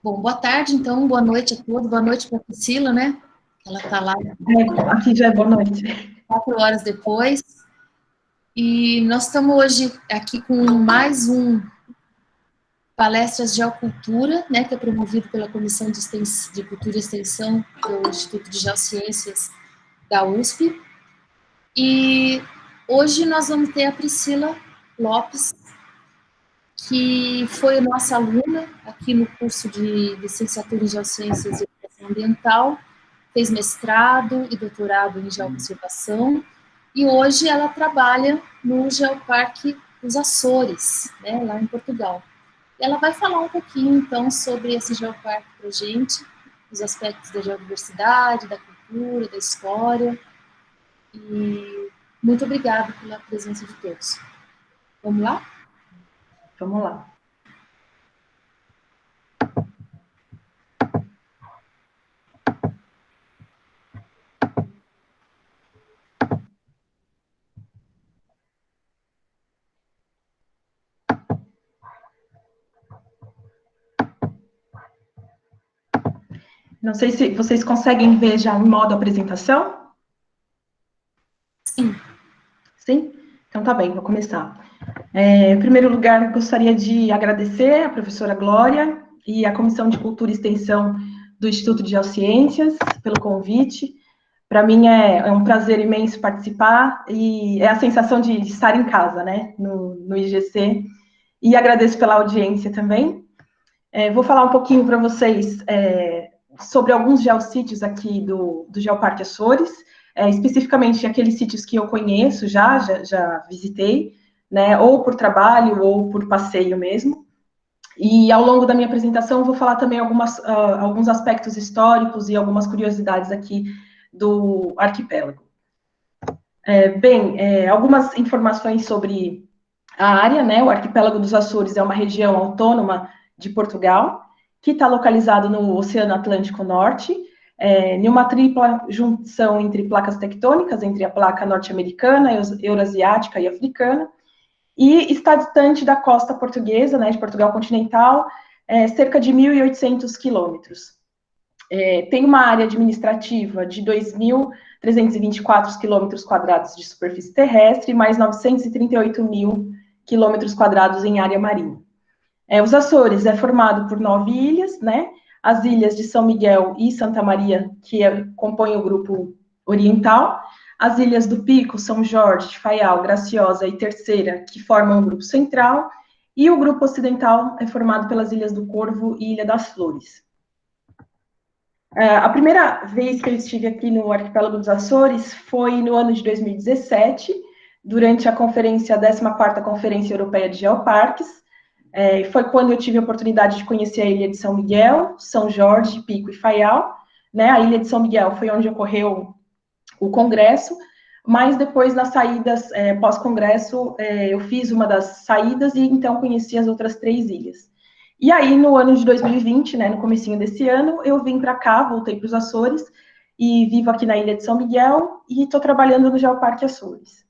Bom, boa tarde, então, boa noite a todos, boa noite para a Priscila, né? Ela está lá Aqui já é boa noite. 4 horas depois. E nós estamos hoje aqui com mais um Palestras de Geocultura, né, que é promovido pela Comissão de Cultura e Extensão do Instituto de Geociências da USP. E hoje nós vamos ter a Priscila Lopes, que foi nossa aluna aqui no curso de Licenciatura em Geociências e Educação Ambiental, fez mestrado e doutorado em geoconservação, e hoje ela trabalha no Geoparque dos Açores, né, lá em Portugal. E ela vai falar um pouquinho, então, sobre esse geoparque para a gente, os aspectos da geodiversidade, da cultura, da história, e muito obrigada pela presença de todos. Vamos lá? Vamos lá. Não sei se vocês conseguem ver já em modo apresentação. Sim. Sim? Então tá bem, vou começar. Em primeiro lugar, gostaria de agradecer a professora Glória e a Comissão de Cultura e Extensão do Instituto de Geociências pelo convite. Para mim é um prazer imenso participar e é a sensação de estar em casa, né, no IGC. E agradeço pela audiência também. Vou falar um pouquinho para vocês sobre alguns geossítios aqui do Geoparque Açores, especificamente aqueles sítios que eu conheço, já visitei, né, ou por trabalho ou por passeio mesmo. E ao longo da minha apresentação vou falar também alguns aspectos históricos e algumas curiosidades aqui do arquipélago. Algumas informações sobre a área, né? O arquipélago dos Açores é uma região autônoma de Portugal, que está localizado no Oceano Atlântico Norte, em uma tripla junção entre placas tectônicas, entre a placa norte-americana, eurasiática e africana, e está distante da costa portuguesa, né, de Portugal continental, cerca de 1.800 quilômetros. Tem uma área administrativa de 2.324 quilômetros quadrados de superfície terrestre, mais 938 mil quilômetros quadrados em área marinha. Os Açores é formado por 9 ilhas, né? As ilhas de São Miguel e Santa Maria, que compõem o grupo oriental, as ilhas do Pico, São Jorge, Faial, Graciosa e Terceira, que formam o grupo central, e o grupo ocidental é formado pelas ilhas do Corvo e Ilha das Flores. A primeira vez que eu estive aqui no arquipélago dos Açores foi no ano de 2017, durante a 14ª Conferência Europeia de Geoparques. Foi quando eu tive a oportunidade de conhecer a ilha de São Miguel, São Jorge, Pico e Faial. Né? A ilha de São Miguel foi onde ocorreu o congresso, mas depois, nas saídas pós-congresso, eu fiz uma das saídas e então conheci as outras 3 ilhas. E aí, no ano de 2020, né, no comecinho desse ano, eu vim para cá, voltei para os Açores, e vivo aqui na ilha de São Miguel, e estou trabalhando no Geoparque Açores.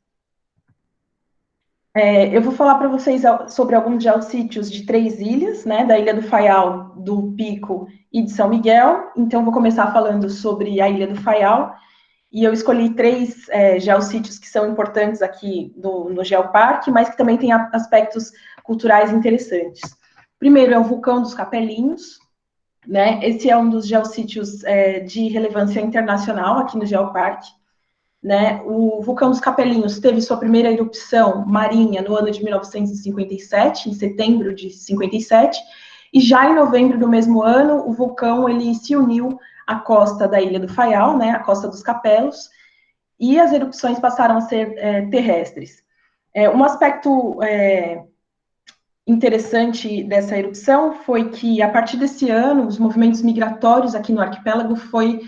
Eu vou falar para vocês sobre alguns geossítios de 3 ilhas, né, da Ilha do Faial, do Pico e de São Miguel. Então, vou começar falando sobre a Ilha do Faial, e eu escolhi 3 geossítios que são importantes aqui no Geoparque, mas que também têm aspectos culturais interessantes. Primeiro é o Vulcão dos Capelinhos, né? Esse é um dos geossítios de relevância internacional aqui no Geoparque, né? O Vulcão dos Capelinhos teve sua primeira erupção marinha no ano de 1957, em setembro de 57, e já em novembro do mesmo ano, o vulcão ele se uniu à costa da Ilha do Faial, né? A costa dos Capelos, e as erupções passaram a ser terrestres. Um aspecto interessante dessa erupção foi que, a partir desse ano, os movimentos migratórios aqui no arquipélago foram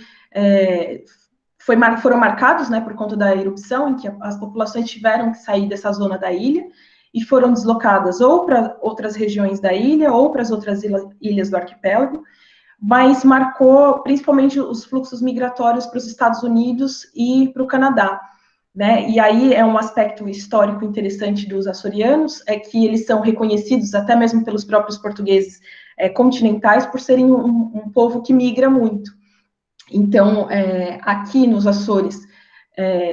marcados, né, por conta da erupção, em que as populações tiveram que sair dessa zona da ilha e foram deslocadas ou para outras regiões da ilha ou para as outras ilhas do arquipélago, mas marcou principalmente os fluxos migratórios para os Estados Unidos e para o Canadá. Né? E aí é um aspecto histórico interessante dos açorianos, é que eles são reconhecidos, até mesmo pelos próprios portugueses, continentais, por serem um povo que migra muito. Então, aqui nos Açores,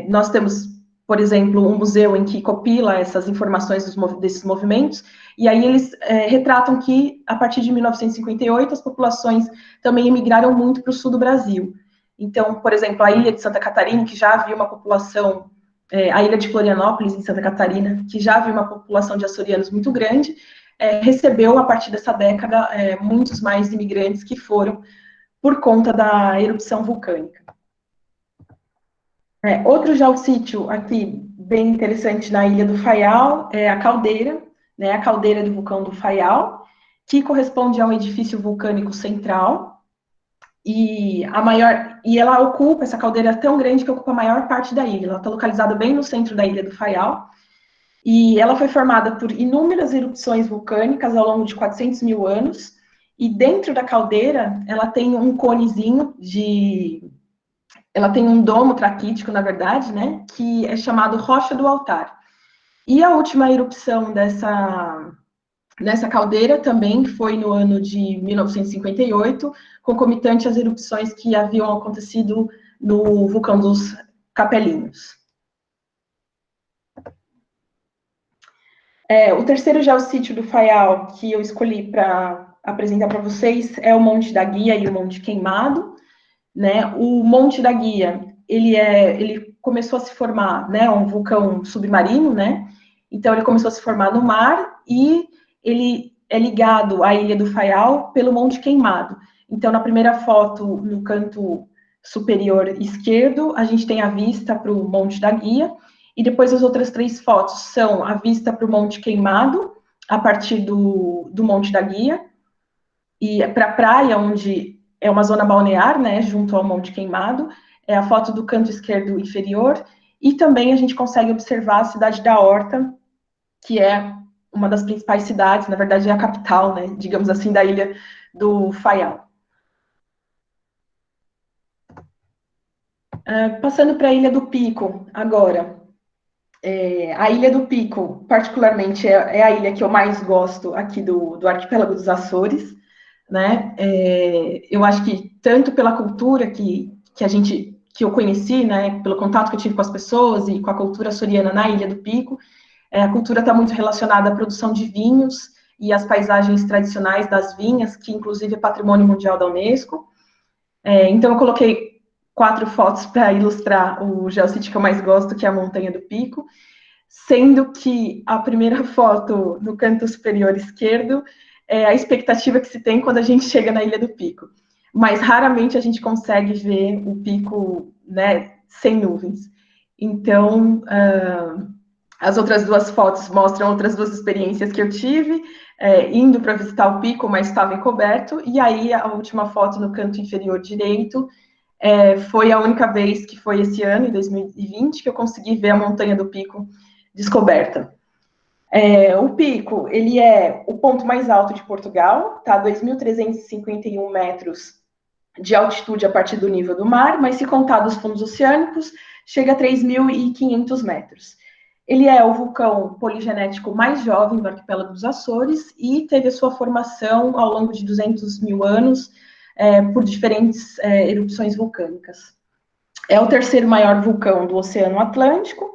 nós temos, por exemplo, um museu em que compila essas informações desses movimentos, e aí eles retratam que, a partir de 1958, as populações também emigraram muito para o sul do Brasil. Então, por exemplo, a ilha de Santa Catarina, que já havia uma população, a ilha de Florianópolis, em Santa Catarina, que já havia uma população de açorianos muito grande, recebeu, a partir dessa década, muitos mais imigrantes que foram por conta da erupção vulcânica. Outro geossítio aqui, bem interessante, na Ilha do Faial, é a caldeira, né, a caldeira do vulcão do Faial, que corresponde a um edifício vulcânico central, e ela ocupa, essa caldeira é tão grande que ocupa a maior parte da ilha. Ela está localizada bem no centro da Ilha do Faial, e ela foi formada por inúmeras erupções vulcânicas ao longo de 400 mil anos, e dentro da caldeira, ela tem um conezinho ela tem um domo traquítico, na verdade, né, que é chamado Rocha do Altar. E a última erupção nessa caldeira também foi no ano de 1958, concomitante às erupções que haviam acontecido no vulcão dos Capelinhos. O terceiro geossítio do Faial que eu escolhi para apresentar para vocês é o Monte da Guia e o Monte Queimado, né? O Monte da Guia, ele começou a se formar, né, um vulcão submarino, né? Então ele começou a se formar no mar e ele é ligado à Ilha do Faial pelo Monte Queimado. Então, na primeira foto, no canto superior esquerdo, a gente tem a vista para o Monte da Guia, e depois as outras 3 fotos são a vista para o Monte Queimado, a partir do Monte da Guia, e para a praia, onde é uma zona balnear, né, junto ao Monte Queimado, é a foto do canto esquerdo inferior, e também a gente consegue observar a cidade da Horta, que é uma das principais cidades, na verdade é a capital, né, digamos assim, da Ilha do Faial. Passando para a Ilha do Pico, agora. A Ilha do Pico, particularmente, é a ilha que eu mais gosto aqui do arquipélago dos Açores, né? Eu acho que tanto pela cultura que eu conheci, né, pelo contato que eu tive com as pessoas e com a cultura açoriana na Ilha do Pico, a cultura está muito relacionada à produção de vinhos e às paisagens tradicionais das vinhas, que inclusive é Patrimônio Mundial da Unesco. Então eu coloquei 4 fotos para ilustrar o geossítio que eu mais gosto, que é a Montanha do Pico, sendo que a primeira foto no canto superior esquerdo é a expectativa que se tem quando a gente chega na Ilha do Pico. Mas raramente a gente consegue ver o pico, né, sem nuvens. Então, as outras 2 fotos mostram outras 2 experiências que eu tive, indo para visitar o pico, mas estava encoberto, e aí a última foto no canto inferior direito foi a única vez que foi esse ano, em 2020, que eu consegui ver a Montanha do Pico descoberta. O pico, ele é o ponto mais alto de Portugal, tá? 2.351 metros de altitude a partir do nível do mar, mas se contar dos fundos oceânicos, chega a 3.500 metros. Ele é o vulcão poligenético mais jovem do arquipélago dos Açores e teve a sua formação ao longo de 200 mil anos por diferentes erupções vulcânicas. É o terceiro maior vulcão do Oceano Atlântico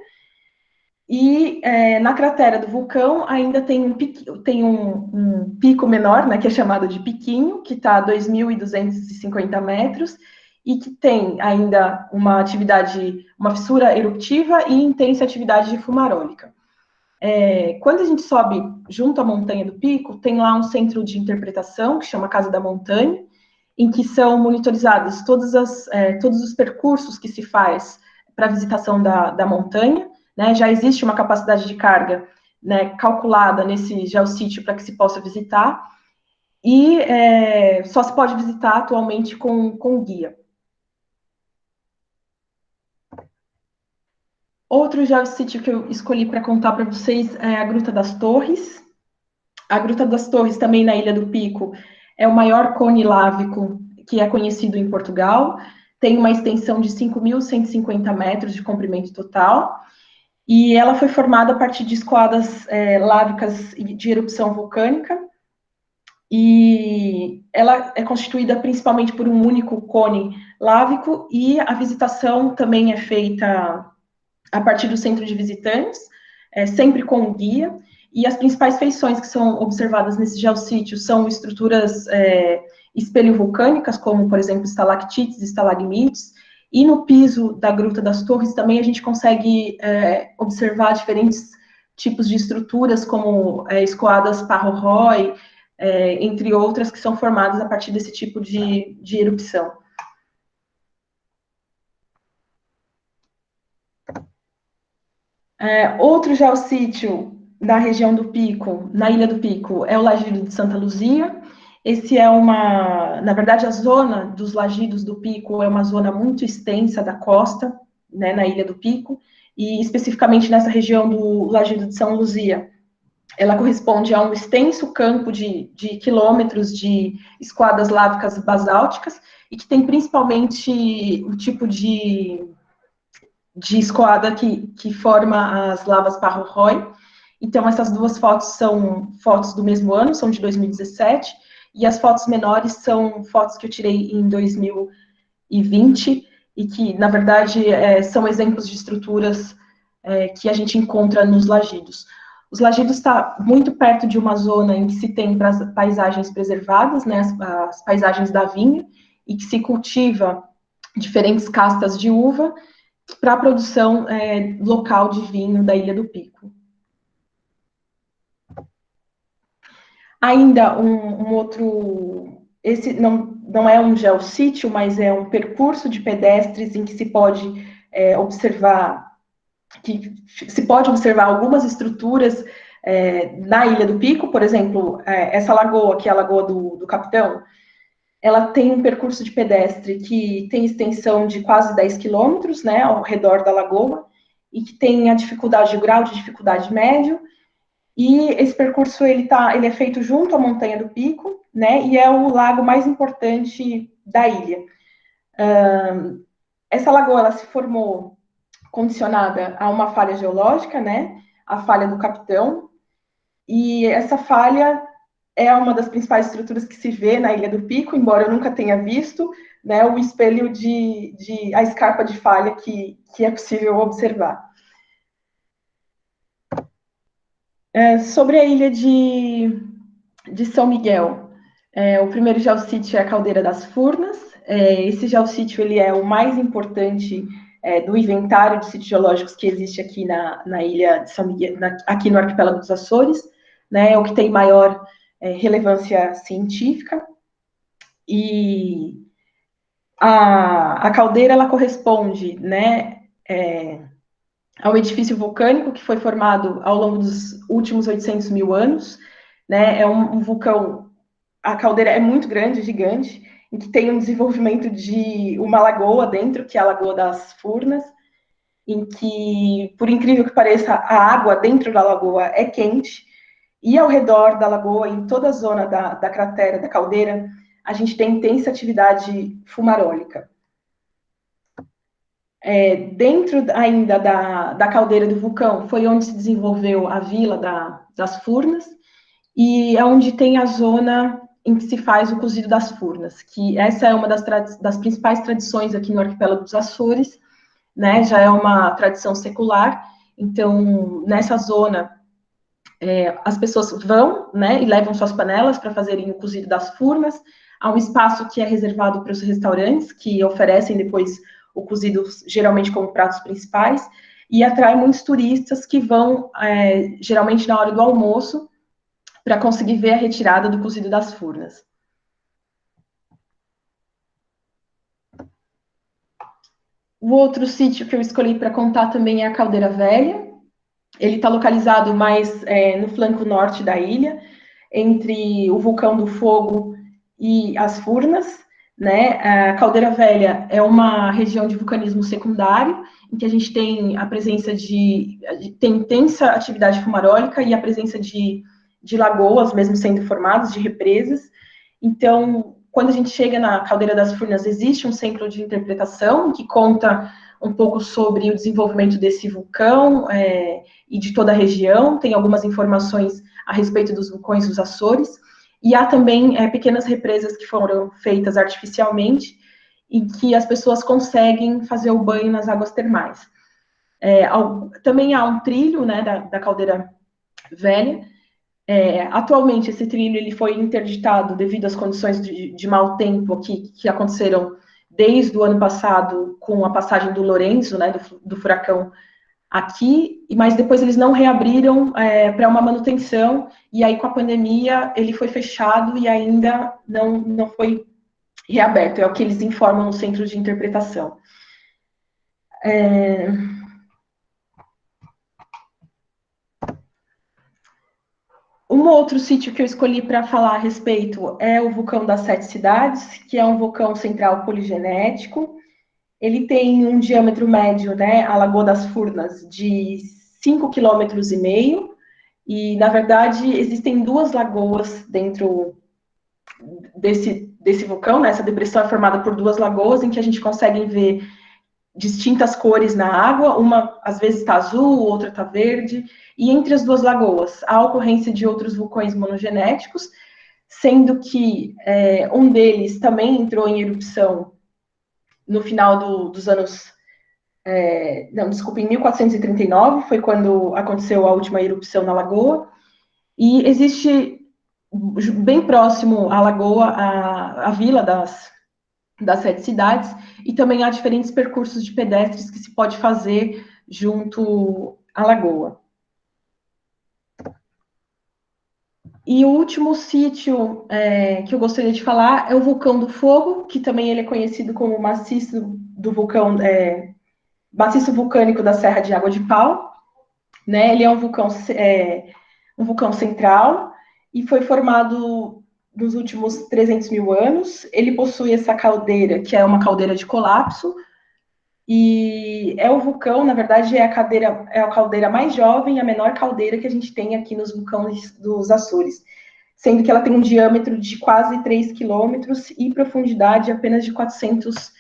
e na cratera do vulcão ainda tem um pico menor, né, que é chamado de Piquinho, que está a 2.250 metros, e que tem ainda uma fissura eruptiva e intensa atividade de fumarólica. Quando a gente sobe junto à Montanha do Pico, tem lá um centro de interpretação, que chama Casa da Montanha, em que são monitorizados todos os percursos que se faz para a visitação da montanha, né? Já existe uma capacidade de carga, né, calculada nesse geossítio para que se possa visitar, e só se pode visitar atualmente com guia. Outro geossítio que eu escolhi para contar para vocês é a Gruta das Torres. A Gruta das Torres, também na Ilha do Pico, é o maior cone lávico que é conhecido em Portugal, tem uma extensão de 5.150 metros de comprimento total, e ela foi formada a partir de escoadas lávicas de erupção vulcânica, e ela é constituída principalmente por um único cone lávico, e a visitação também é feita a partir do centro de visitantes, sempre com um guia, e as principais feições que são observadas nesse geossítio são estruturas espelho-vulcânicas, como, por exemplo, estalactites, estalagmites, e no piso da Gruta das Torres também a gente consegue observar diferentes tipos de estruturas, como escoadas Parro-Roy, entre outras, que são formadas a partir desse tipo de erupção. Outro geossítio na região do Pico, na Ilha do Pico, é o Lagido de Santa Luzia. Esse é na verdade, a zona dos Lagidos do Pico é uma zona muito extensa da costa, né, na Ilha do Pico, e especificamente nessa região do Lagido de São Luzia. Ela corresponde a um extenso campo de quilômetros de escoadas lávicas basálticas, e que tem principalmente o tipo de escoada que forma as lavas Parro-Roy. Então, essas duas fotos são fotos do mesmo ano, são de 2017, e as fotos menores são fotos que eu tirei em 2020, e que, na verdade, são exemplos de estruturas que a gente encontra nos lagidos. Os lagidos está muito perto de uma zona em que se tem paisagens preservadas, né, as paisagens da vinha, e que se cultiva diferentes castas de uva para a produção local de vinho da Ilha do Pico. Ainda um outro, esse não é um geossítio, mas é um percurso de pedestres em que se pode observar algumas estruturas na Ilha do Pico. Por exemplo, essa lagoa, que é a Lagoa do Capitão, ela tem um percurso de pedestre que tem extensão de quase 10 quilômetros, né, ao redor da lagoa, e que tem o grau de dificuldade médio. E esse percurso ele é feito junto à Montanha do Pico, né, e é o lago mais importante da ilha. Essa lagoa ela se formou condicionada a uma falha geológica, né, a falha do Capitão, e essa falha é uma das principais estruturas que se vê na Ilha do Pico, embora eu nunca tenha visto, né, o espelho a escarpa de falha que é possível observar. Sobre a ilha de São Miguel, o primeiro geossítio é a Caldeira das Furnas. Esse geossítio ele é o mais importante do inventário de sítios geológicos que existe aqui na ilha de São Miguel, aqui no arquipélago dos Açores, né, é o que tem maior relevância científica. E a caldeira ela corresponde, né, a um edifício vulcânico que foi formado ao longo dos últimos 800 mil anos, né, é um vulcão, a caldeira é muito grande, gigante, em que tem um desenvolvimento de uma lagoa dentro, que é a Lagoa das Furnas, em que, por incrível que pareça, a água dentro da lagoa é quente, e ao redor da lagoa, em toda a zona da cratera, da caldeira, a gente tem intensa atividade fumarólica. Dentro ainda da caldeira do vulcão, foi onde se desenvolveu a vila das Furnas, e é onde tem a zona em que se faz o cozido das furnas, que essa é uma das principais tradições aqui no arquipélago dos Açores, né, já é uma tradição secular. Então, nessa zona, as pessoas vão, né, e levam suas panelas para fazerem o cozido das furnas. Há um espaço que é reservado para os restaurantes, que oferecem depois o cozido, geralmente como pratos principais, e atrai muitos turistas que vão, geralmente na hora do almoço, para conseguir ver a retirada do cozido das furnas. O outro sítio que eu escolhi para contar também é a Caldeira Velha. Ele está localizado mais no flanco norte da ilha, entre o Vulcão do Fogo e as Furnas, né? A Caldeira Velha é uma região de vulcanismo secundário, em que a gente tem a presença tem intensa atividade fumarólica e a presença de lagoas, mesmo sendo formadas, de represas. Então, quando a gente chega na Caldeira das Furnas, existe um centro de interpretação que conta um pouco sobre o desenvolvimento desse vulcão e de toda a região, tem algumas informações a respeito dos vulcões dos Açores. e há também pequenas represas que foram feitas artificialmente, em que as pessoas conseguem fazer o banho nas águas termais. Também há um trilho, né, da Caldeira Velha. Atualmente, esse trilho ele foi interditado devido às condições de mau tempo que aconteceram desde o ano passado, com a passagem do Lorenzo, né, do furacão aqui, mas depois eles não reabriram para uma manutenção, e aí com a pandemia ele foi fechado e ainda não foi reaberto, é o que eles informam no centro de interpretação. Um outro sítio que eu escolhi para falar a respeito é o vulcão das Sete Cidades, que é um vulcão central poligenético. Ele tem um diâmetro médio, né, a Lagoa das Furnas, de 5,5 km, e, na verdade, existem duas lagoas dentro desse vulcão, né? Essa depressão é formada por duas lagoas, em que a gente consegue ver distintas cores na água, uma às vezes está azul, outra está verde, e entre as duas lagoas há a ocorrência de outros vulcões monogenéticos, sendo que um deles também entrou em erupção no final dos anos... em 1439, foi quando aconteceu a última erupção na lagoa, e existe bem próximo à lagoa a vila das Sete Cidades, e também há diferentes percursos de pedestres que se pode fazer junto à lagoa. E o último sítio que eu gostaria de falar é o Vulcão do Fogo, que também ele é conhecido como maciço do vulcão, maciço vulcânico da Serra de Água de Pau, né? Ele é um vulcão central e foi formado nos últimos 300 mil anos. Ele possui essa caldeira, que é uma caldeira de colapso, e é o vulcão, na verdade, é a caldeira mais jovem, a menor caldeira que a gente tem aqui nos vulcões dos Açores, sendo que ela tem um diâmetro de quase 3 quilômetros e profundidade apenas de 400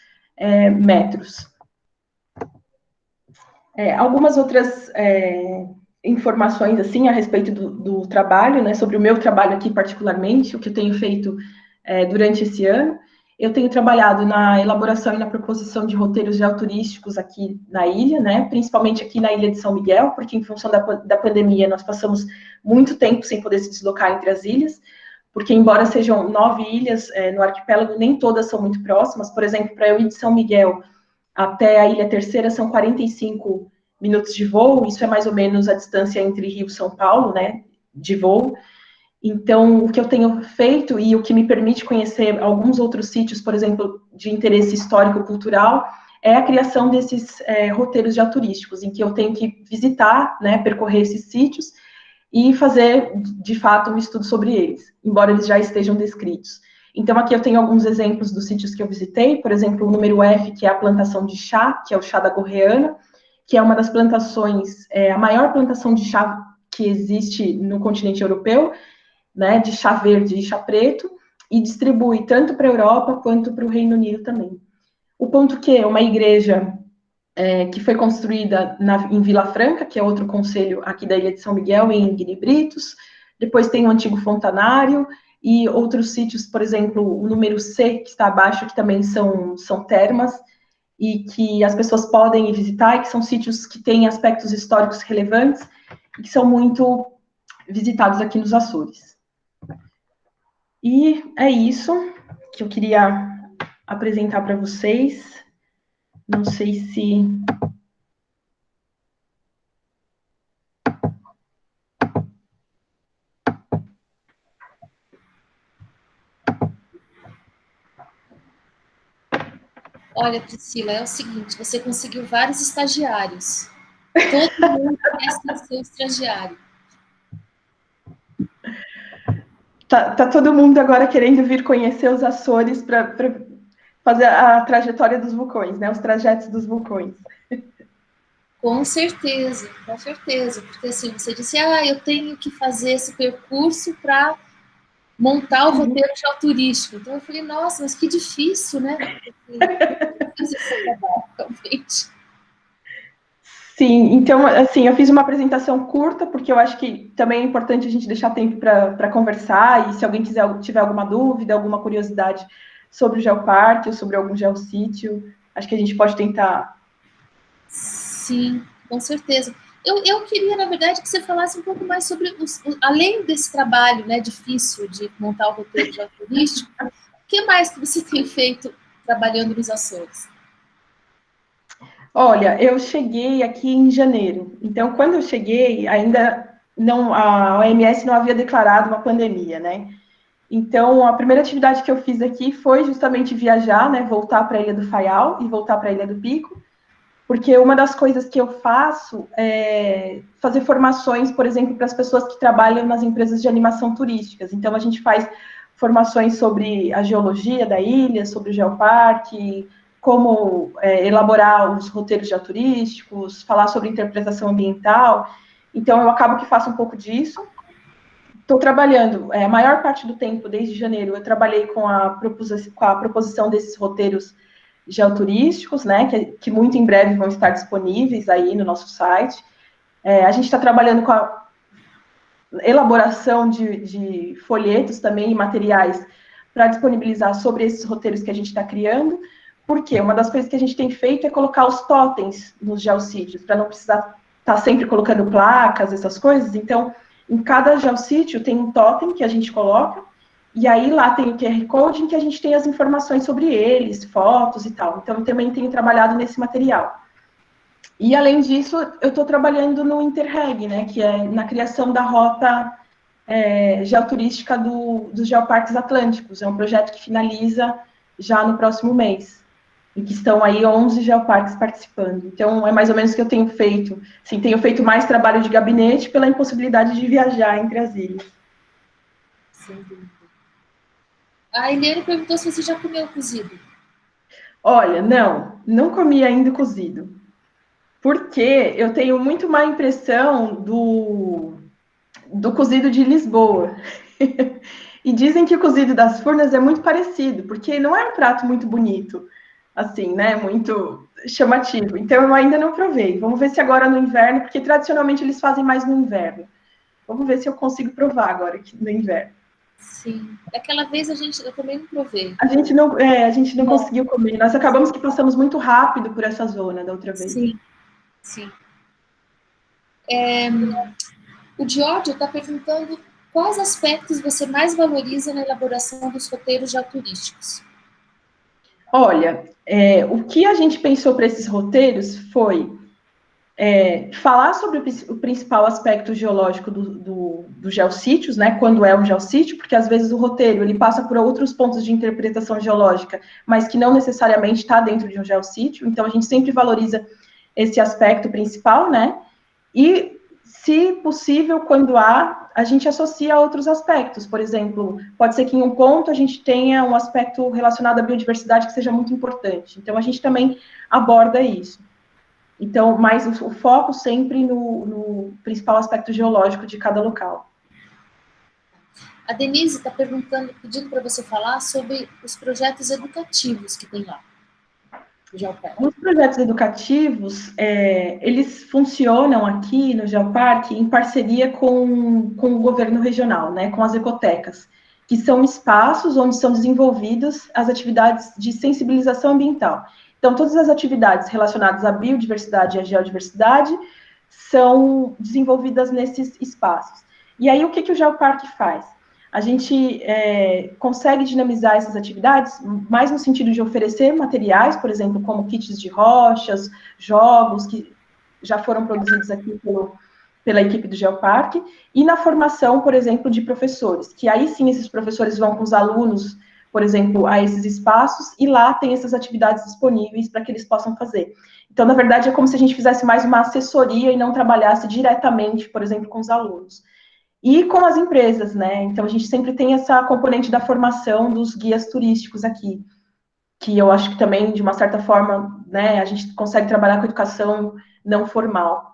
metros. Algumas outras informações assim a respeito do trabalho, né, sobre o meu trabalho aqui particularmente, o que eu tenho feito durante esse ano. Eu tenho trabalhado na elaboração e na proposição de roteiros geoturísticos aqui na ilha, né, principalmente aqui na ilha de São Miguel, porque em função da pandemia nós passamos muito tempo sem poder se deslocar entre as ilhas, porque embora sejam 9 ilhas no arquipélago, nem todas são muito próximas. Por exemplo, para eu ir de São Miguel até a Ilha Terceira são 45 minutos de voo, isso é mais ou menos a distância entre Rio e São Paulo, né, de voo. Então, o que eu tenho feito e o que me permite conhecer alguns outros sítios, por exemplo, de interesse histórico-cultural, é a criação desses roteiros geoturísticos, em que eu tenho que visitar, né, percorrer esses sítios e fazer, de fato, um estudo sobre eles, embora eles já estejam descritos. Então, aqui eu tenho alguns exemplos dos sítios que eu visitei, por exemplo, o número F, que é a plantação de chá, que é o chá da Gorreana, que é uma das plantações, a maior plantação de chá que existe no continente europeu, né, de chá verde e chá preto, e distribui tanto para a Europa quanto para o Reino Unido também. O ponto Q é uma igreja que foi construída em Vila Franca, que é outro concelho aqui da Ilha de São Miguel, em Guiné-Britos. Depois tem o antigo fontanário, e outros sítios, por exemplo, o número C, que está abaixo, que também são termas, e que as pessoas podem ir visitar, e que são sítios que têm aspectos históricos relevantes, e que são muito visitados aqui nos Açores. E é isso que eu queria apresentar para vocês. Não sei se... Olha, Priscila, é o seguinte, você conseguiu vários estagiários. Todo mundo quer ser seu estagiário. Tá todo mundo agora querendo vir conhecer os Açores para fazer a trajetória dos vulcões, né? Os trajetos dos vulcões. Com certeza, porque assim, você disse, eu tenho que fazer esse percurso para montar o roteiro geoturístico. Então eu falei, nossa, mas que difícil, né? Fazer esse trabalho, realmente. Sim, então, assim, eu fiz uma apresentação curta, porque eu acho que também é importante a gente deixar tempo para conversar, e se alguém tiver alguma dúvida, alguma curiosidade sobre o Geoparque ou sobre algum geossítio, acho que a gente pode tentar. Sim, com certeza. Eu queria, na verdade, que você falasse um pouco mais sobre, além desse trabalho, né, difícil de montar o roteiro geoturístico, o que mais que você tem feito trabalhando nos Açores? Olha, eu cheguei aqui em janeiro, então quando eu cheguei, ainda não, a OMS não havia declarado uma pandemia, né? Então, a primeira atividade que eu fiz aqui foi justamente viajar, né, voltar para a Ilha do Faial e voltar para a Ilha do Pico, porque uma das coisas que eu faço é fazer formações, por exemplo, para as pessoas que trabalham nas empresas de animação turísticas. Então, a gente faz formações sobre a geologia da ilha, sobre o geoparque, como elaborar os roteiros geoturísticos, falar sobre interpretação ambiental. Então, eu acabo que faço um pouco disso. Estou trabalhando, a maior parte do tempo, desde janeiro, eu trabalhei com a proposição desses roteiros geoturísticos, né, que muito em breve vão estar disponíveis aí no nosso site. A gente está trabalhando com a elaboração de folhetos também e materiais para disponibilizar sobre esses roteiros que a gente está criando, porque uma das coisas que a gente tem feito é colocar os totens nos geossítios, para não precisar estar sempre colocando placas, essas coisas. Então, em cada geossítio tem um totem que a gente coloca, e aí lá tem o QR Code em que a gente tem as informações sobre eles, fotos e tal. Então, eu também tenho trabalhado nesse material. E, além disso, eu estou trabalhando no Interreg, né, que é na criação da rota geoturística dos Geoparques Atlânticos. É um projeto que finaliza já no próximo mês, em que estão aí 11 geoparques participando. Então, é mais ou menos o que eu tenho feito. Sim, tenho feito mais trabalho de gabinete pela impossibilidade de viajar entre as ilhas. Sem dúvida. A Eliane perguntou se você já comeu cozido. Olha, não comi ainda cozido, porque eu tenho muito má impressão do cozido de Lisboa. E dizem que o cozido das Furnas é muito parecido, porque não é um prato muito bonito, assim, né? Muito chamativo. Então eu ainda não provei. Vamos ver se agora no inverno, porque tradicionalmente eles fazem mais no inverno. Vamos ver se eu consigo provar agora aqui no inverno. Sim. Daquela vez eu também não provei. A gente não conseguiu comer. Nós acabamos que passamos muito rápido por essa zona da outra vez. Sim, sim. O Giorgio está perguntando quais aspectos você mais valoriza na elaboração dos roteiros geoturísticos. Olha, o que a gente pensou para esses roteiros foi falar sobre o principal aspecto geológico dos geossítios, né, quando é um geossítio, porque às vezes o roteiro ele passa por outros pontos de interpretação geológica, mas que não necessariamente está dentro de um geossítio, então a gente sempre valoriza esse aspecto principal, né, e, se possível, quando a gente associa a outros aspectos, por exemplo, pode ser que em um ponto a gente tenha um aspecto relacionado à biodiversidade que seja muito importante, então a gente também aborda isso. Então, mas o foco sempre no principal aspecto geológico de cada local. A Denise está pedindo para você falar sobre os projetos educativos que tem lá, no Geoparque. Os projetos educativos, eles funcionam aqui no Geoparque em parceria com o governo regional, né, com as ecotecas, que são espaços onde são desenvolvidas as atividades de sensibilização ambiental. Então, todas as atividades relacionadas à biodiversidade e à geodiversidade são desenvolvidas nesses espaços. E aí, o que o Geoparque faz? A gente consegue dinamizar essas atividades mais no sentido de oferecer materiais, por exemplo, como kits de rochas, jogos que já foram produzidos aqui pela equipe do Geoparque, e na formação, por exemplo, de professores, que aí sim esses professores vão com os alunos, por exemplo, a esses espaços, e lá tem essas atividades disponíveis para que eles possam fazer. Então, na verdade, é como se a gente fizesse mais uma assessoria e não trabalhasse diretamente, por exemplo, com os alunos. E com as empresas, né? Então, a gente sempre tem essa componente da formação dos guias turísticos aqui, que eu acho que também, de uma certa forma, né, a gente consegue trabalhar com educação não formal.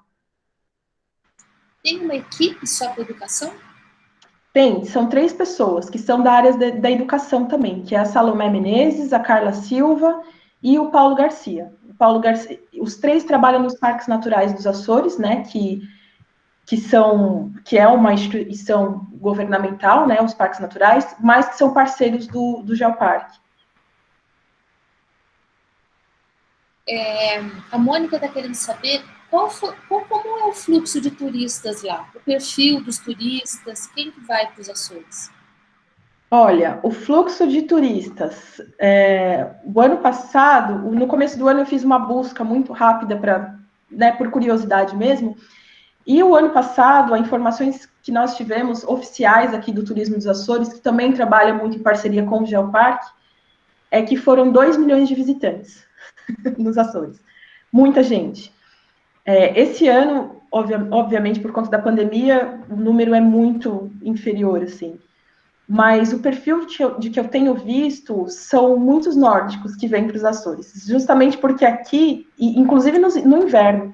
Tem uma equipe só para educação? Tem, são 3 pessoas que são da área da educação também, que é a Salomé Menezes, a Carla Silva e o Paulo Garcia. Paulo Garcia, os 3 trabalham nos Parques Naturais dos Açores, né, que é uma instituição governamental, né, os Parques Naturais, mas que são parceiros do Geoparque. A Mônica está querendo saber como é o fluxo de turistas lá, o perfil dos turistas, quem que vai para os Açores? Olha, o fluxo de turistas, o ano passado, no começo do ano eu fiz uma busca muito rápida né, por curiosidade mesmo, e o ano passado, as informações que nós tivemos oficiais aqui do Turismo dos Açores, que também trabalha muito em parceria com o Geoparque, é que foram 2 milhões de visitantes nos Açores. Muita gente. Esse ano, obviamente, por conta da pandemia, o número é muito inferior, assim. Mas o perfil de que eu tenho visto são muitos nórdicos que vêm para os Açores. Justamente porque aqui, inclusive no inverno,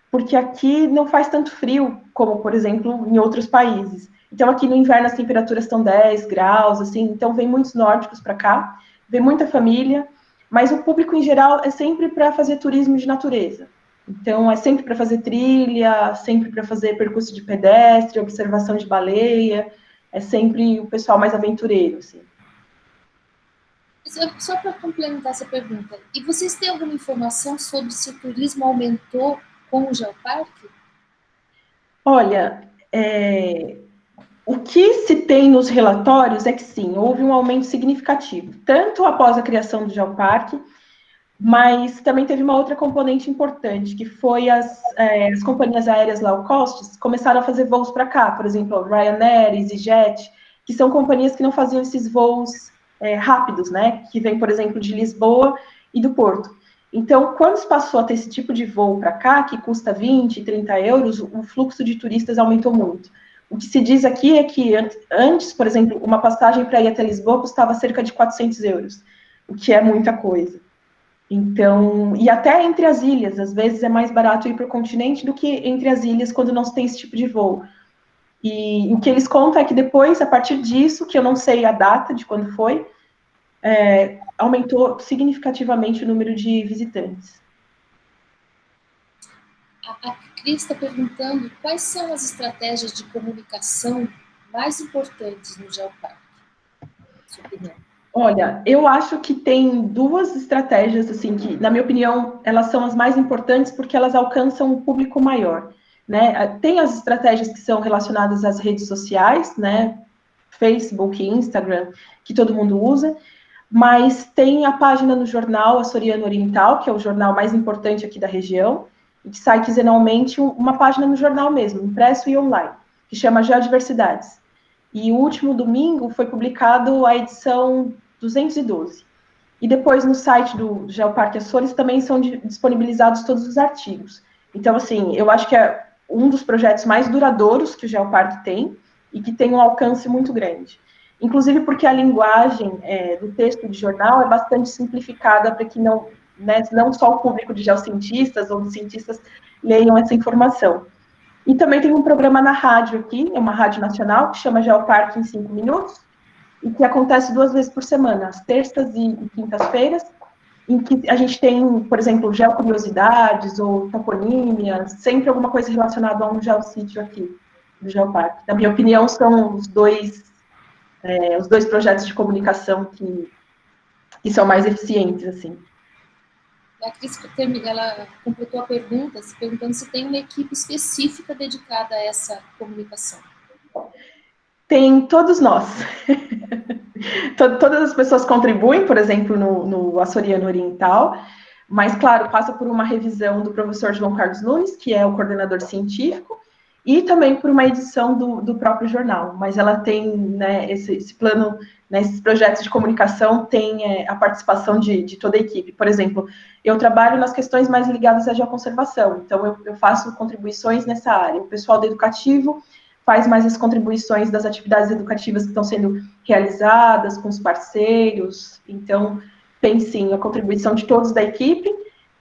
porque aqui não faz tanto frio como, por exemplo, em outros países. Então, aqui no inverno as temperaturas estão 10 graus, assim, então vem muitos nórdicos para cá, vem muita família, mas o público em geral é sempre para fazer turismo de natureza. Então, é sempre para fazer trilha, sempre para fazer percurso de pedestre, observação de baleia, é sempre o pessoal mais aventureiro, assim. Só para complementar essa pergunta, e vocês têm alguma informação sobre se o turismo aumentou com o Geoparque? Olha, o que se tem nos relatórios é que sim, houve um aumento significativo, tanto após a criação do Geoparque, mas também teve uma outra componente importante, que foi as companhias aéreas low cost começaram a fazer voos para cá, por exemplo, Ryanair, EasyJet, que são companhias que não faziam esses voos rápidos, né? Que vem, por exemplo, de Lisboa e do Porto. Então, quando se passou a ter esse tipo de voo para cá, que custa 20, 30 euros, o fluxo de turistas aumentou muito. O que se diz aqui é que antes, por exemplo, uma passagem para ir até Lisboa custava cerca de 400 euros, o que é muita coisa. Então, e até entre as ilhas, às vezes é mais barato ir para o continente do que entre as ilhas quando não se tem esse tipo de voo. E o que eles contam é que depois, a partir disso, que eu não sei a data de quando foi, aumentou significativamente o número de visitantes. A Cris está perguntando quais são as estratégias de comunicação mais importantes no Geoparque, sua opinião. Olha, eu acho que tem 2 estratégias, assim, que, na minha opinião, elas são as mais importantes porque elas alcançam um público maior, né? Tem as estratégias que são relacionadas às redes sociais, né? Facebook, Instagram, que todo mundo usa, mas tem a página no jornal Açoriano Oriental, que é o jornal mais importante aqui da região, e que sai quinzenalmente uma página no jornal mesmo, impresso e online, que chama Geodiversidades. E o último domingo foi publicado a edição 212. E depois no site do Geoparque Açores também são disponibilizados todos os artigos. Então, assim, eu acho que é um dos projetos mais duradouros que o Geoparque tem e que tem um alcance muito grande. Inclusive porque a linguagem do texto de jornal é bastante simplificada para que não só o público de geocientistas ou de cientistas leiam essa informação. E também tem um programa na rádio aqui, é uma rádio nacional, que chama Geoparque em 5 minutos, e que acontece 2 vezes por semana, às terças e quintas-feiras, em que a gente tem, por exemplo, geocuriosidades ou toponímia, sempre alguma coisa relacionada a um geossítio aqui, do Geoparque. Na minha opinião, são os dois projetos de comunicação que são mais eficientes, assim. A Cris, ela completou a pergunta, se perguntando se tem uma equipe específica dedicada a essa comunicação. Tem todos nós. Todas as pessoas contribuem, por exemplo, no Açoriano Oriental, mas, claro, passa por uma revisão do professor João Carlos Nunes, que é o coordenador científico, e também por uma edição do próprio jornal. Mas ela tem, né, esse plano, né, esses projetos de comunicação tem a participação de toda a equipe. Por exemplo, eu trabalho nas questões mais ligadas à geoconservação, então eu faço contribuições nessa área. O pessoal do educativo faz mais as contribuições das atividades educativas que estão sendo realizadas com os parceiros. Então, tem sim a contribuição de todos da equipe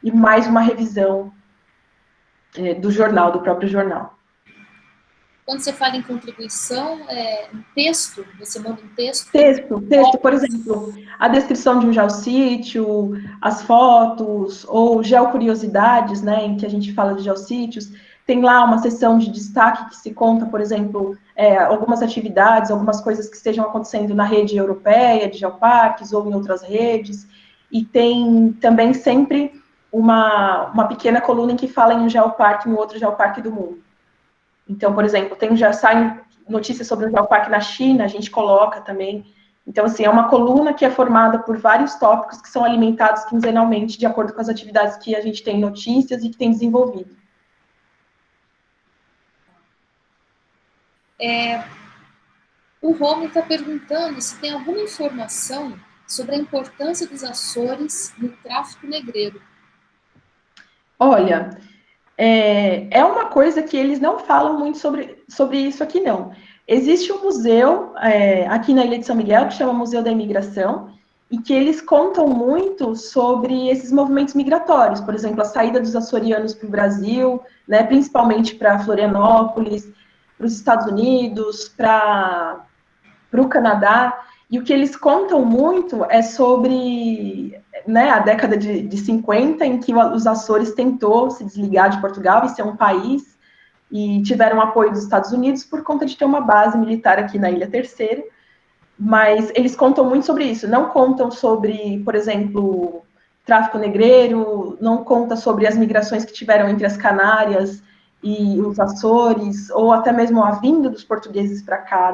e mais uma revisão do jornal, do próprio jornal. quando você fala em contribuição, um texto, você manda um texto? Texto, por exemplo, a descrição de um geossítio, as fotos, ou geocuriosidades, né, em que a gente fala de geossítios, tem lá uma seção de destaque que se conta, por exemplo, algumas atividades, algumas coisas que estejam acontecendo na rede europeia de geoparques ou em outras redes, e tem também sempre uma pequena coluna em que fala em um geoparque, no outro geoparque do mundo. Então, por exemplo, já saem notícias sobre o geoparque na China, a gente coloca também. Então, assim, é uma coluna que é formada por vários tópicos que são alimentados quinzenalmente, de acordo com as atividades que a gente tem notícias e que tem desenvolvido. O Romulo está perguntando se tem alguma informação sobre a importância dos Açores no tráfico negreiro. Olha, é uma coisa que eles não falam muito sobre isso aqui, não. Existe um museu aqui na Ilha de São Miguel, que chama Museu da Imigração, e que eles contam muito sobre esses movimentos migratórios, por exemplo, a saída dos açorianos para o Brasil, né, principalmente para Florianópolis, para os Estados Unidos, para o Canadá, e o que eles contam muito é sobre, né, a década de 50, em que os Açores tentou se desligar de Portugal e ser um país, e tiveram apoio dos Estados Unidos por conta de ter uma base militar aqui na Ilha Terceira, mas eles contam muito sobre isso, não contam sobre, por exemplo, tráfico negreiro, não conta sobre as migrações que tiveram entre as Canárias e os Açores, ou até mesmo a vinda dos portugueses para cá,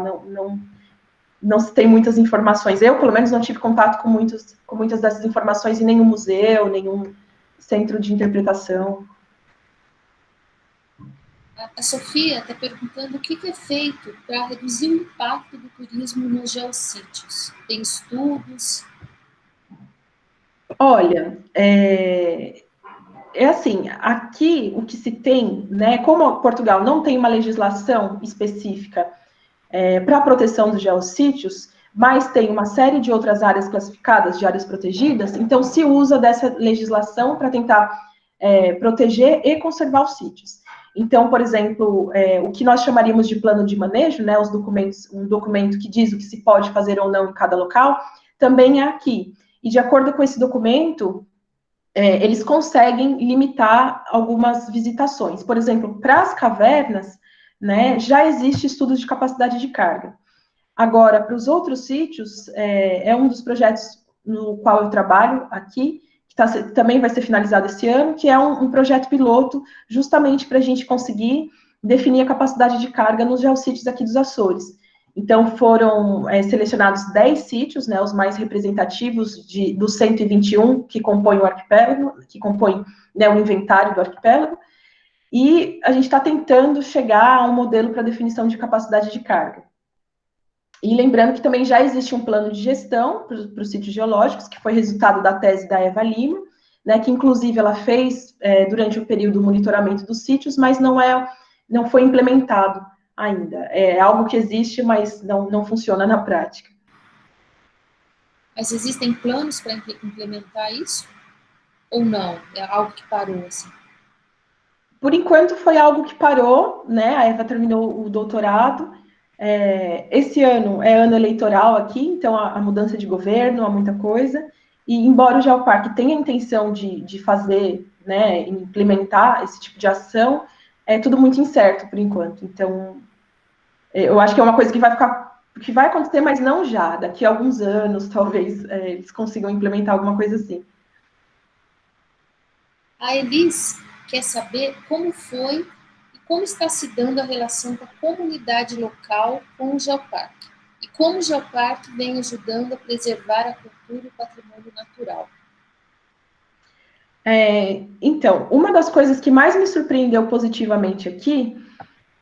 não se tem muitas informações. Eu, pelo menos, não tive contato com muitas dessas informações em nenhum museu, nenhum centro de interpretação. A Sofia está perguntando o que é feito para reduzir o impacto do turismo nos geossítios. Tem estudos? Olha, assim, aqui o que se tem, né, como Portugal não tem uma legislação específica para a proteção dos geossítios, mas tem uma série de outras áreas classificadas de áreas protegidas, então se usa dessa legislação para tentar proteger e conservar os sítios. Então, por exemplo, o que nós chamaríamos de plano de manejo, né, um documento que diz o que se pode fazer ou não em cada local, também é aqui. E de acordo com esse documento, eles conseguem limitar algumas visitações. Por exemplo, para as cavernas, né, já existe estudos de capacidade de carga. Agora, para os outros sítios, é um dos projetos no qual eu trabalho aqui, que também vai ser finalizado esse ano, que é um projeto piloto, justamente para a gente conseguir definir a capacidade de carga nos geossítios aqui dos Açores. Então, foram selecionados 10 sítios, né, os mais representativos dos 121 que compõem o arquipélago, que compõem, né, o inventário do arquipélago, e a gente está tentando chegar a um modelo para definição de capacidade de carga. E lembrando que também já existe um plano de gestão para os sítios geológicos, que foi resultado da tese da Eva Lima, né, que inclusive ela fez durante o período do monitoramento dos sítios, mas não foi implementado ainda. É algo que existe, mas não funciona na prática. Mas existem planos para implementar isso? Ou não? É algo que parou, assim? Por enquanto foi algo que parou, né? A Eva terminou o doutorado. Esse ano é ano eleitoral aqui, então a mudança de governo, há muita coisa. E embora o Geoparque tenha a intenção de fazer, né, implementar esse tipo de ação, é tudo muito incerto por enquanto. Então, eu acho que é uma coisa que vai acontecer, mas não já. Daqui a alguns anos, talvez, eles consigam implementar alguma coisa assim. A Elis quer saber como foi e como está se dando a relação da comunidade local com o Geoparque. E como o Geoparque vem ajudando a preservar a cultura e o patrimônio natural. Então, uma das coisas que mais me surpreendeu positivamente aqui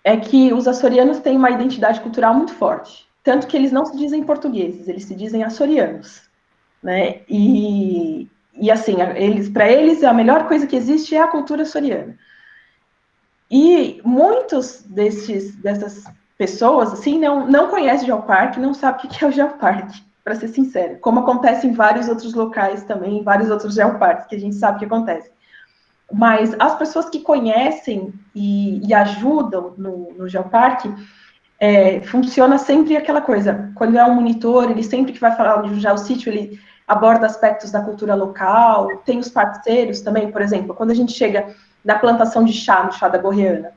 é que os açorianos têm uma identidade cultural muito forte. Tanto que eles não se dizem portugueses, eles se dizem açorianos. Né? E assim, para eles, a melhor coisa que existe é a cultura açoriana. E muitos dessas pessoas, assim, não conhecem o Geoparque, não sabem o que é o Geoparque, para ser sincero. Como acontece em vários outros locais também, em vários outros geoparques, que a gente sabe que acontece. Mas as pessoas que conhecem e ajudam no Geoparque, funciona sempre aquela coisa. Quando é um monitor, ele sempre que vai falar de um geossítio, ele aborda aspectos da cultura local, tem os parceiros também, por exemplo, quando a gente chega na plantação de chá, no chá da Borriana,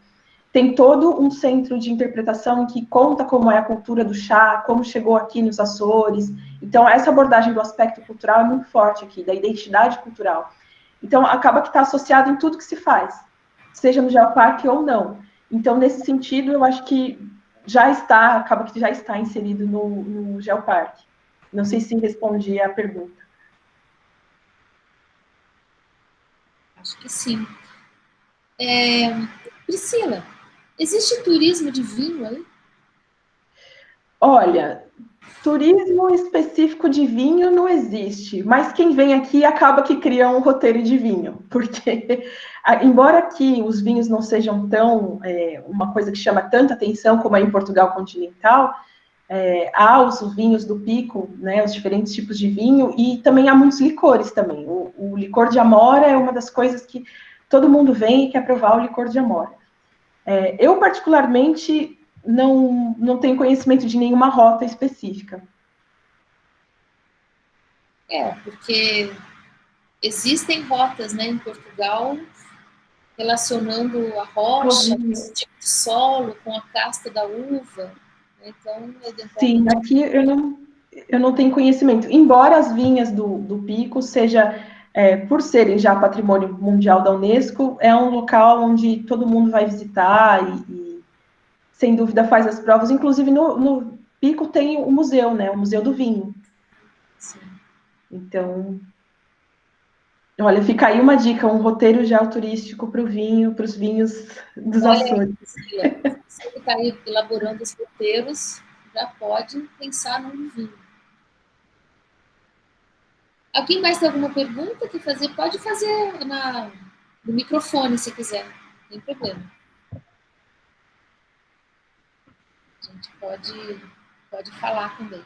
tem todo um centro de interpretação que conta como é a cultura do chá, como chegou aqui nos Açores. Então, essa abordagem do aspecto cultural é muito forte aqui, da identidade cultural. Então, acaba que está associado em tudo que se faz, seja no Geoparque ou não. Então, nesse sentido, eu acho que acaba que já está inserido no Geoparque. Não sei se respondi a pergunta. Acho que sim. Priscila, existe turismo de vinho aí? Olha, turismo específico de vinho não existe, mas quem vem aqui acaba que cria um roteiro de vinho, porque, embora aqui os vinhos não sejam tão, uma coisa que chama tanta atenção como é em Portugal continental, há os vinhos do Pico, né, os diferentes tipos de vinho, e também há muitos licores também. O licor de amora é uma das coisas que todo mundo vem e quer provar o licor de amora. Eu, particularmente, não tenho conhecimento de nenhuma rota específica. Porque existem rotas, né, em Portugal relacionando a rocha, esse tipo de solo, com a casta da uva. Então, sim, aqui eu não tenho conhecimento. Embora as vinhas do Pico seja, por serem já patrimônio mundial da Unesco, é um local onde todo mundo vai visitar e sem dúvida faz as provas. Inclusive no Pico tem o museu, né? O Museu do Vinho. Sim. Então, olha, fica aí uma dica, um roteiro geoturístico para o vinho, para os vinhos dos Açores. Priscila, você que está aí elaborando os roteiros, já pode pensar no vinho. Alguém mais tem alguma pergunta que fazer? Pode fazer no microfone, se quiser. Não tem problema. A gente pode falar também.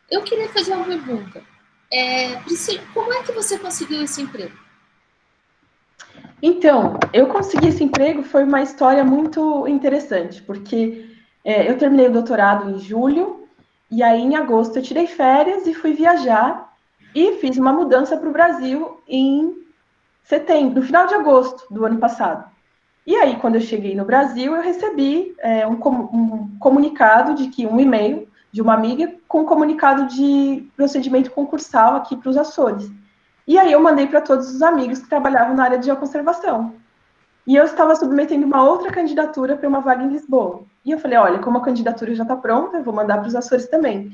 Eu queria fazer uma pergunta. Priscila, como é que você conseguiu esse emprego? Então, eu consegui esse emprego, foi uma história muito interessante, porque eu terminei o doutorado em julho, e aí em agosto eu tirei férias e fui viajar, e fiz uma mudança para o Brasil em setembro, no final de agosto do ano passado. E aí, quando eu cheguei no Brasil, eu recebi um comunicado de que um e-mail de uma amiga com um comunicado de procedimento concursal aqui para os Açores. E aí eu mandei para todos os amigos que trabalhavam na área de geoconservação. E eu estava submetendo uma outra candidatura para uma vaga em Lisboa. E eu falei, olha, como a candidatura já está pronta, eu vou mandar para os Açores também.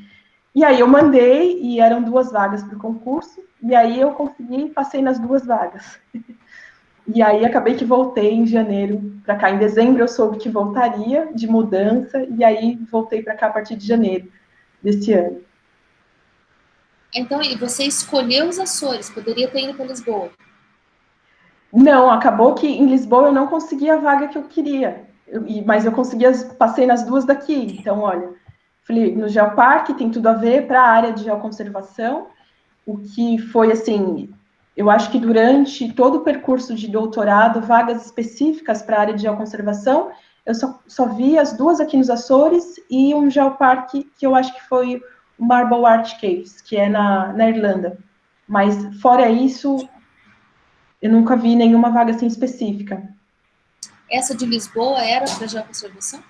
E aí eu mandei, e eram 2 vagas para o concurso, e aí eu consegui, passei nas 2 vagas. E aí acabei que voltei em janeiro para cá. Em dezembro eu soube que voltaria de mudança, e aí voltei para cá a partir de janeiro desse ano. Então, e você escolheu os Açores, poderia ter ido para Lisboa. Não, acabou que em Lisboa eu não consegui a vaga que eu queria, mas eu passei nas 2 daqui. Então, olha, falei, no Geoparque tem tudo a ver para a área de geoconservação, o que foi assim, eu acho que durante todo o percurso de doutorado, vagas específicas para a área de geoconservação, eu só vi as 2 aqui nos Açores e um geoparque que eu acho que foi o Marble Arch Caves, que é na Irlanda. Mas fora isso, eu nunca vi nenhuma vaga assim específica. Essa de Lisboa era para geoconservação?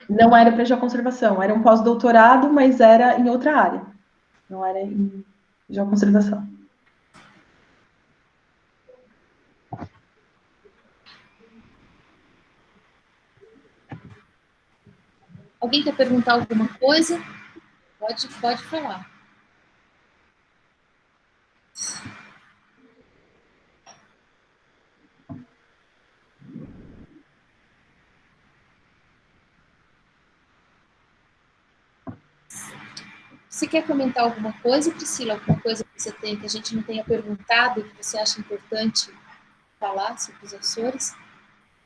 Não era para geoconservação, era um pós-doutorado, mas era em outra área. Não era em geoconservação. Alguém quer perguntar alguma coisa? Pode falar. Você quer comentar alguma coisa, Priscila? Alguma coisa que você tem que a gente não tenha perguntado e que você acha importante falar sobre os Açores?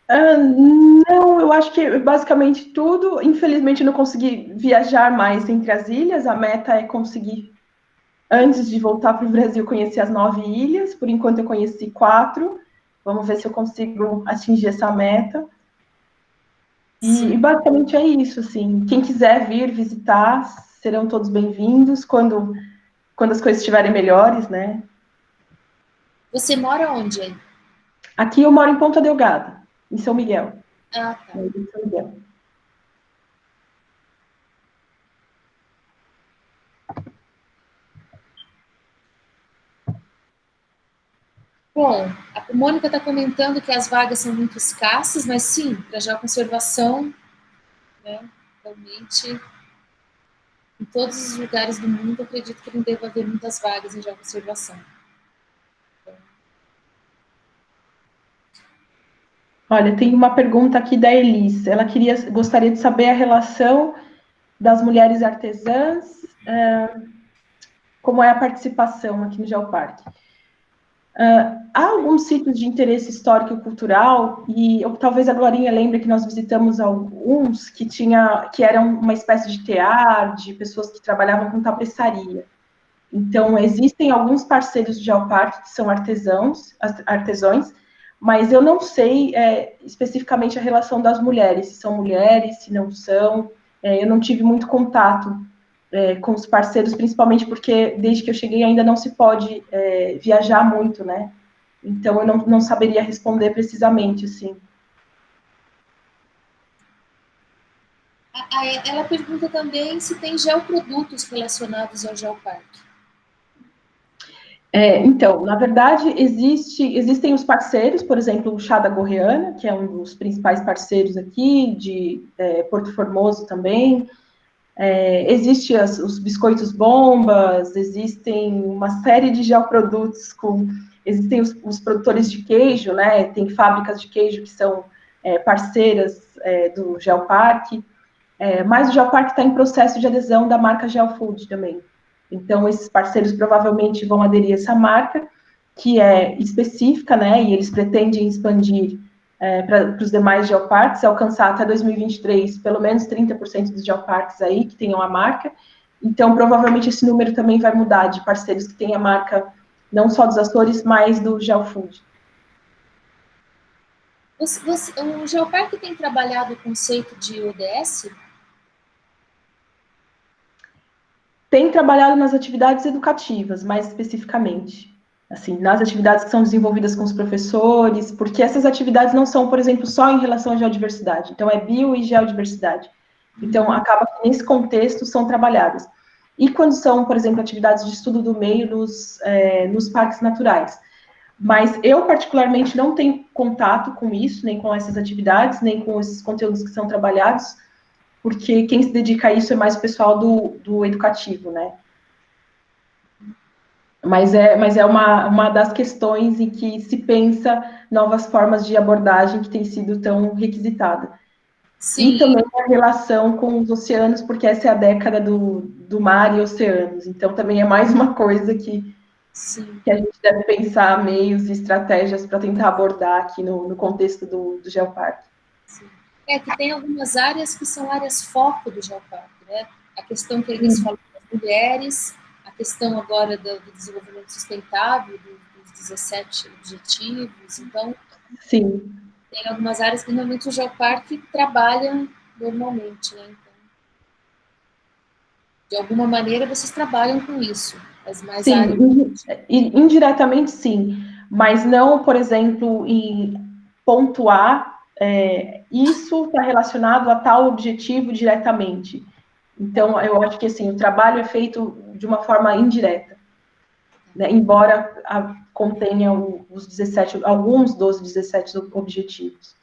Não, eu acho que basicamente tudo. Infelizmente, não consegui viajar mais entre as ilhas. A meta é conseguir antes de voltar para o Brasil, conhecer as 9 ilhas. Por enquanto, eu conheci 4. Vamos ver se eu consigo atingir essa meta. E basicamente é isso, assim. Quem quiser vir visitar, serão todos bem-vindos quando as coisas estiverem melhores, né? Você mora onde aí? Aqui eu moro em Ponta Delgada, em São Miguel. Ah, tá. Em São Miguel. Bom, a Mônica está comentando que as vagas são muito escassas, mas sim, para geoconservação, né, realmente, em todos os lugares do mundo, acredito que não deva haver muitas vagas em geoconservação. Olha, tem uma pergunta aqui da Elis. Ela gostaria de saber a relação das mulheres artesãs, como é a participação aqui no Geoparque. Há alguns sítios de interesse histórico e cultural, e talvez a Glorinha lembre que nós visitamos alguns que eram uma espécie de tear, de pessoas que trabalhavam com tapeçaria. Então, existem alguns parceiros do Geoparque que são artesãos, mas eu não sei especificamente a relação das mulheres, se são mulheres, se não são. Eu não tive muito contato com os parceiros, principalmente porque desde que eu cheguei ainda não se pode viajar muito, né? Então eu não saberia responder precisamente, assim. Ela pergunta também se tem geoprodutos relacionados ao Geoparque. Então, na verdade, existem os parceiros, por exemplo, o Chá da Gorreana, que é um dos principais parceiros aqui, de Porto Formoso também. Existem os biscoitos bombas, existem uma série de geoprodutos, existem os produtores de queijo, né? Tem fábricas de queijo que são parceiras do Geoparque, mas o Geoparque está em processo de adesão da marca Geofood também. Então, esses parceiros provavelmente vão aderir a essa marca, que é específica, né? E eles pretendem expandir para os demais geoparques, alcançar até 2023 pelo menos 30% dos geoparques aí que tenham a marca. Então, provavelmente esse número também vai mudar de parceiros que têm a marca não só dos Açores, mas do Geofood. O Geoparque tem trabalhado o conceito de ODS? Tem trabalhado nas atividades educativas, mais especificamente. Assim, nas atividades que são desenvolvidas com os professores, porque essas atividades não são, por exemplo, só em relação à geodiversidade. Então, é bio e geodiversidade. Então, acaba que nesse contexto são trabalhadas. E quando são, por exemplo, atividades de estudo do meio nos parques naturais. Mas eu, particularmente, não tenho contato com isso, nem com essas atividades, nem com esses conteúdos que são trabalhados, porque quem se dedica a isso é mais o pessoal do educativo, né? Mas é uma das questões em que se pensa novas formas de abordagem que tem sido tão requisitada. Sim. E também a relação com os oceanos, porque essa é a década do mar e oceanos. Então, também é mais uma coisa que a gente deve pensar meios e estratégias para tentar abordar aqui no contexto do Geoparque. Sim. Que tem algumas áreas que são áreas foco do Geoparque, né? A questão que eles falam das mulheres, a questão agora do desenvolvimento sustentável, dos 17 objetivos. Então, sim, tem algumas áreas que realmente o Geoparque trabalha normalmente, né? Então, de alguma maneira, vocês trabalham com isso, mas mais sim, área... indiretamente sim, mas não, por exemplo, em pontuar isso está relacionado a tal objetivo diretamente. Então, eu acho que assim, o trabalho é feito de uma forma indireta, né? Embora contenha os 17, alguns dos 17 objetivos.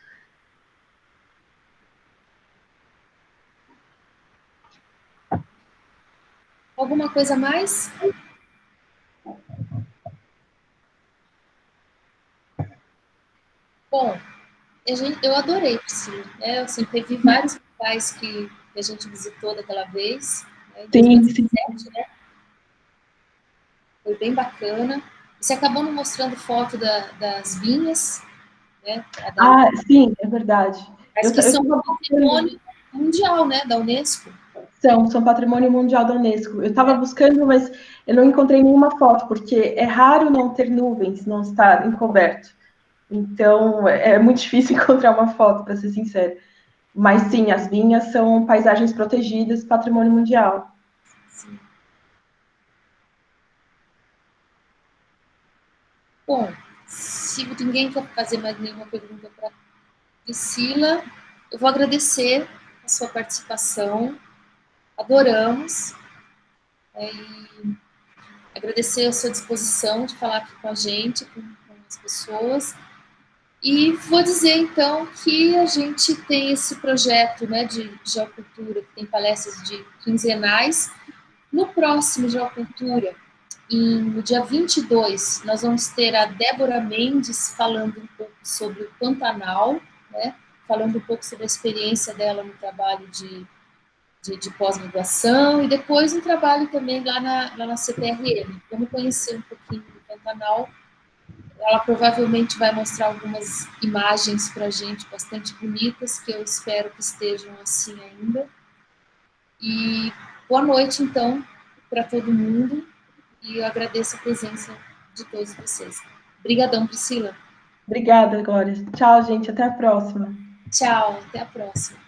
Alguma coisa mais? Bom, eu adorei a piscina, né? Eu sempre vi vários locais que a gente visitou daquela vez, né? Em 2017, né? Foi bem bacana. Você acabou me mostrando foto das vinhas, né? Sim, é verdade. Mas que são um patrimônio mundial, né? Da Unesco. São patrimônio mundial da Unesco. Eu estava buscando, mas eu não encontrei nenhuma foto, porque é raro não ter nuvens, não estar encoberto. Então, é muito difícil encontrar uma foto, para ser sincero. Mas sim, as vinhas são paisagens protegidas, patrimônio mundial. Sim. Bom, se ninguém quer fazer mais nenhuma pergunta para Priscila, eu vou agradecer a sua participação, adoramos, e agradecer a sua disposição de falar aqui com a gente, com as pessoas, e vou dizer, então, que a gente tem esse projeto, né, de geocultura, que tem palestras de quinzenais. No próximo Geocultura, no dia 22, nós vamos ter a Débora Mendes falando um pouco sobre o Pantanal, né, falando um pouco sobre a experiência dela no trabalho de pós-graduação, e depois um trabalho também lá na CPRM. Vamos conhecer um pouquinho do Pantanal. Ela provavelmente vai mostrar algumas imagens para a gente bastante bonitas, que eu espero que estejam assim ainda. E boa noite, então, para todo mundo, e eu agradeço a presença de todos vocês. Obrigadão, Priscila. Obrigada, Glória. Tchau, gente. Até a próxima. Tchau, até a próxima.